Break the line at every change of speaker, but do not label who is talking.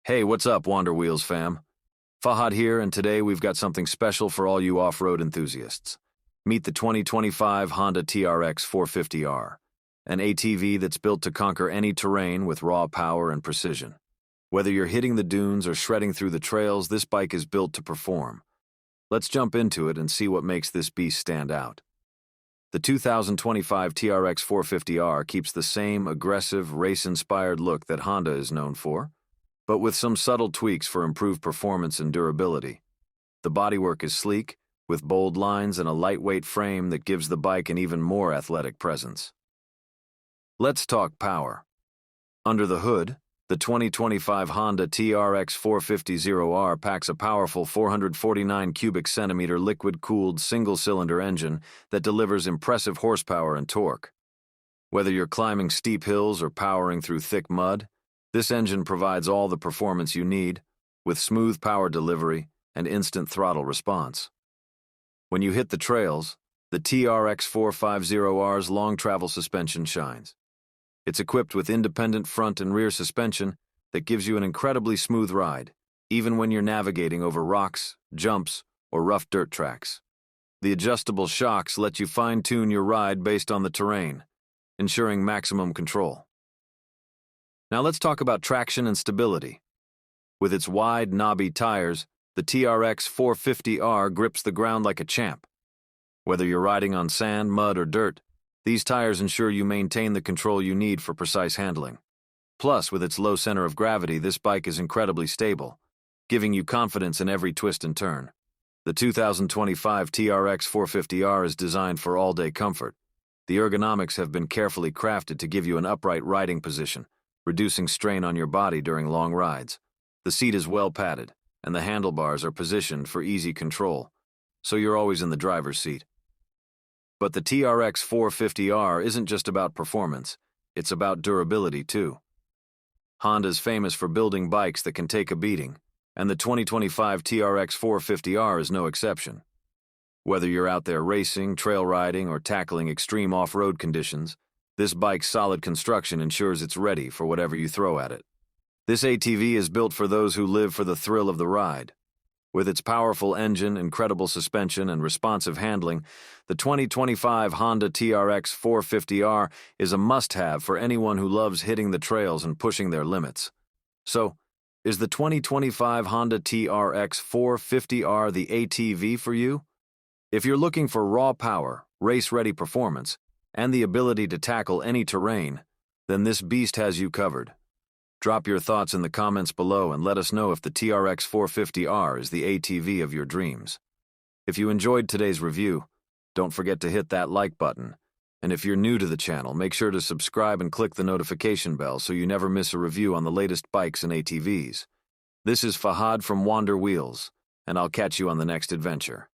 Hey, what's up, Wander Wheels fam? Fahad here, and today we've got something special for all you off-road enthusiasts. Meet the 2025 Honda TRX450R, an ATV that's built to conquer any terrain with raw power and precision. Whether you're hitting the dunes or shredding through the trails, this bike is built to perform. Let's jump into it and see what makes this beast stand out. The 2025 TRX450R keeps the same aggressive, race-inspired look that Honda is known for, but with some subtle tweaks for improved performance and durability. The bodywork is sleek, with bold lines and a lightweight frame that gives the bike an even more athletic presence. Let's talk power. Under the hood, the 2025 Honda TRX450R packs a powerful 449 cubic centimeter liquid-cooled single-cylinder engine that delivers impressive horsepower and torque. Whether you're climbing steep hills or powering through thick mud, this engine provides all the performance you need, with smooth power delivery and instant throttle response. When you hit the trails, the TRX450R's long travel suspension shines. It's equipped with independent front and rear suspension that gives you an incredibly smooth ride, even when you're navigating over rocks, jumps, or rough dirt tracks. The adjustable shocks let you fine-tune your ride based on the terrain, ensuring maximum control. Now let's talk about traction and stability. With its wide, knobby tires, the TRX450R grips the ground like a champ. Whether you're riding on sand, mud, or dirt, these tires ensure you maintain the control you need for precise handling. Plus, with its low center of gravity, this bike is incredibly stable, giving you confidence in every twist and turn. The 2025 TRX450R is designed for all-day comfort. The ergonomics have been carefully crafted to give you an upright riding position, reducing strain on your body during long rides. The seat is well padded, and the handlebars are positioned for easy control, so you're always in the driver's seat. But the TRX450R isn't just about performance, it's about durability too. Honda's famous for building bikes that can take a beating, and the 2025 TRX450R is no exception. Whether you're out there racing, trail riding, or tackling extreme off-road conditions, this bike's solid construction ensures it's ready for whatever you throw at it. This ATV is built for those who live for the thrill of the ride. With its powerful engine, incredible suspension, and responsive handling, the 2025 Honda TRX450R is a must-have for anyone who loves hitting the trails and pushing their limits. So, is the 2025 Honda TRX450R the ATV for you? If you're looking for raw power, race-ready performance, and the ability to tackle any terrain, then this beast has you covered. Drop your thoughts in the comments below and let us know if the TRX450R is the ATV of your dreams. If you enjoyed today's review, don't forget to hit that like button. And if you're new to the channel, make sure to subscribe and click the notification bell so you never miss a review on the latest bikes and ATVs. This is Fahad from Wander Wheels, and I'll catch you on the next adventure.